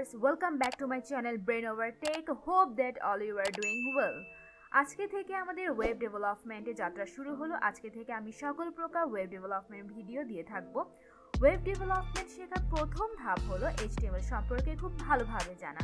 viewers, welcome back to my channel Brain Over Tech. Hope that all you are doing well. আজকে থেকে আমাদের web ডেভেলপমেন্টে যাত্রা শুরু হলো। আজকে থেকে আমি সকল প্রকার ওয়েব ডেভেলপমেন্ট ভিডিও দিয়ে থাকব। ওয়েব ডেভেলপমেন্ট শেখার প্রথম ধাপ হলো HTML সম্পর্কে খুব ভালোভাবে জানা।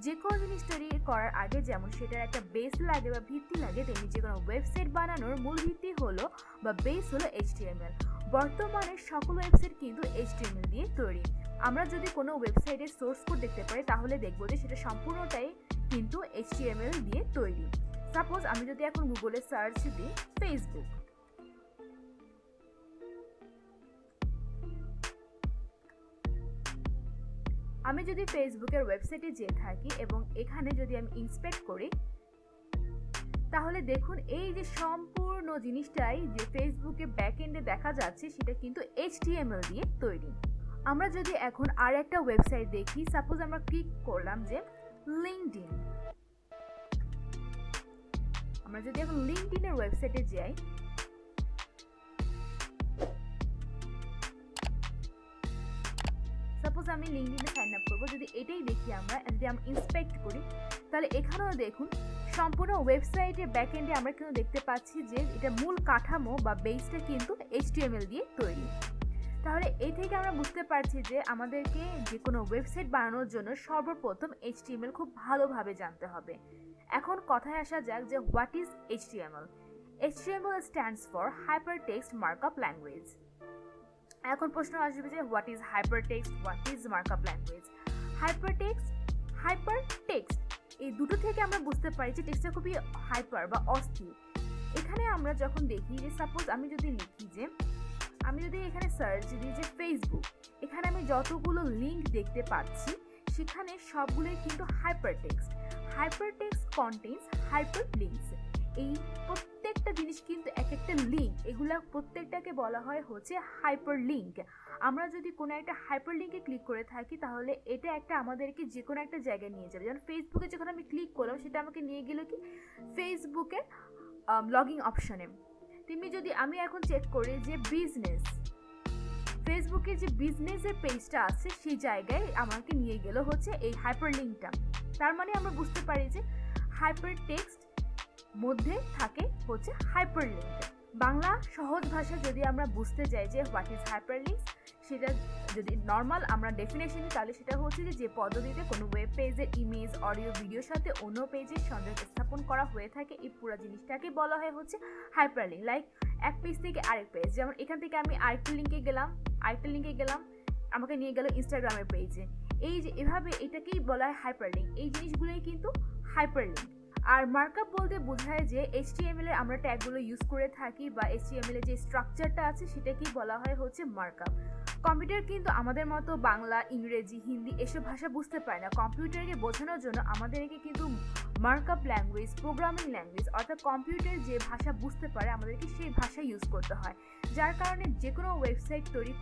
যে কোনো জিনিস তৈরি করার আগে যেমন সেটার একটা বেস লাগে বা ভিত্তি লাগে, তেমনি যে কোনো ওয়েবসাইট বানানোর মূল ভিত্তি হলো বা বেস হলো HTML। বর্তমানে সকল ওয়েবসাইট কিন্তু HTML দিয়ে তৈরি। আমরা যদি কোনো ওয়েবসাইটের সোর্স কোড দেখতে পাই তাহলে দেখব যে সেটা সম্পূর্ণটাই কিন্তু HTML দিয়ে তৈরি। সাপোজ আমি যদি এখন গুগলে সার্চ দিই ফেসবুক, আমি যদি ফেসবুকের ওয়েবসাইটে যেয়ে থাকি এবং এখানে যদি আমি ইন্সপেক্ট করি তাহলে দেখুন এই যে সম্পূর্ণ জিনিসটাই যে ফেসবুকে ব্যাকএন্ডে দেখা যাচ্ছে সেটা কিন্তু HTML দিয়ে তৈরি। আমরা যদি এখন আর একটা ওয়েবসাইট দেখি, সাপোজ আমরা ক্লিক করলাম যে লিঙ্কডইন, আমরা যদি এখন লিঙ্কডইনের ওয়েবসাইটে যাই সাপোজ আমি লিঙ্কডইনে সাইন আপ করবো, যদি এটাই দেখি আমরা যদি আমি ইন্সপেক্ট করি তাহলে এখানেও দেখুন সম্পূর্ণ ওয়েবসাইটের ব্যাকএন্ডে আমরা কিন্তু দেখতে পাচ্ছি যে এটা মূল কাঠামো বা বেসটা কিন্তু HTML দিয়ে তৈরি। তাহলে এই থেকে আমরা বুঝতে পারছি যে আমাদেরকে যে কোনো ওয়েবসাইট বানানোর জন্য সর্বপ্রথম HTML খুব ভালোভাবে জানতে হবে। এখন কথায় আসা যাক যে what is HTML? HTML stands for hypertext markup language. এখন প্রশ্ন আসবে যে what is hypertext, what is markup language? Hypertext এই দুটো থেকে আমরা বুঝতে পারি যে টেক্সটটা খুবই হাইপার বা অস্থির। এখানে আমরা যখন দেখি যে সাপোজ আমি যদি লিখি যে আমি যদি এখানে সার্চ দিই যে ফেসবুক, এখানে আমি যতগুলো লিঙ্ক দেখতে পাচ্ছি সেখানে সবগুলোই কিন্তু হাইপারটেক্সট। Hypertext contains hyperlinks. এই প্রত্যেকটা জিনিস কিন্তু এক একটা লিঙ্ক, এগুলা প্রত্যেকটাকে বলা হয় হচ্ছে হাইপারলিঙ্ক। আমরা যদি কোনো একটা হাইপারলিঙ্কে ক্লিক করে থাকি তাহলে এটা একটা আমাদেরকে যে কোনো একটা জায়গায় নিয়ে যাবে। যেমন ফেসবুকে যখন আমি ক্লিক করলাম সেটা আমাকে নিয়ে গেল কি ফেসবুকের লগইন অপশনে। তেমনি যদি আমি এখন চেক করি যে বিজনেস, ফেসবুকে যে বিজনেসের পেজটা আছে সেই জায়গায় আমাকে নিয়ে গেল হচ্ছে এই হাইপারলিঙ্কটা। তার মানে আমরা বুঝতে পারি যে হাইপারটেক্সট মধ্যে থাকে হচ্ছে হাইপারলিঙ্ক। বাংলা সহজ ভাষা যদি আমরা বুঝতে যাই যে হোয়াট ইজ হাইপারলিঙ্কস, সেটা যদি নর্মাল আমরা ডেফিনেশন দিই তাহলে সেটা হচ্ছে যে পদ্ধতিতে কোনো ওয়েব পেজের ইমেজ, অডিও, ভিডিওর সাথে অন্য পেজের সংযোগ স্থাপন করা হয়ে থাকে, এই পুরো জিনিসটাকে বলা হয় হচ্ছে হাইপারলিঙ্ক। লাইক এক পেজ থেকে আরেক পেজ, যেমন এখান থেকে আমি আরেকটা লিঙ্কে গেলাম আমাকে নিয়ে গেল ইনস্টাগ্রামের পেজে। এই যে এভাবে এটাকেই বলা হয় হাইপারলিঙ্ক। এই জিনিসগুলোই কিন্তু হাইপারলিঙ্ক। আর মার্কআপ বলতে বোঝায় যে HTML এর আমরা ট্যাগগুলো ইউজ করে থাকি বা HTML এর যে স্ট্রাকচারটা আছে সেটাকেই বলা হয় হচ্ছে মার্কআপ। কম্পিউটার কিন্তু আমাদের মতো বাংলা, ইংরেজি, হিন্দি এসব ভাষা বুঝতে পারে না। কম্পিউটারকে বোঝানোর জন্য আমাদেরকে কিন্তু মার্কআপ ল্যাঙ্গুয়েজ, প্রোগ্রামিং ল্যাঙ্গুয়েজ অর্থাৎ কম্পিউটার যে ভাষা বুঝতে পারে আমাদেরকে সেই ভাষা ইউজ করতে হয়। যার কারণে যে কোনো ওয়েবসাইট তৈরি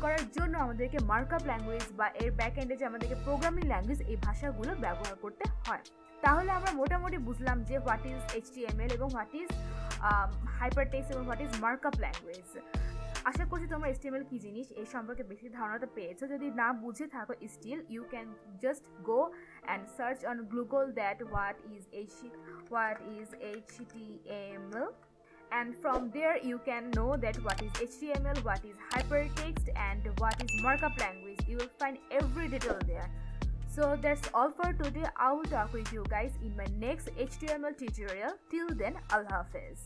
করার জন্য আমাদেরকে মার্কআপ ল্যাঙ্গুয়েজ বা এর ব্যাকএন্ডে যে আমাদেরকে প্রোগ্রামিং ল্যাঙ্গুয়েজ এই ভাষাগুলো ব্যবহার করতে হয়। তাহলে আমরা মোটামুটি বুঝলাম যে হোয়াট ইজ HTML এবং হোয়াট ইজ হাইপারটেক্সট এবং হোয়াট ইজ মার্কআপ ল্যাঙ্গুয়েজ। আশা করছি তোমরা HTML কি জিনিস এই সম্পর্কে বেশি ধারণাটা পেয়েছো। যদি না বুঝে থাকো still you can just go and search on Google that what is HTML, and from there you can know that what is HTML, what is hypertext and what is markup language. You will find every detail there. So that's all for today. I will talk with you guys in my next HTML tutorial. Till then, Allah Hafiz.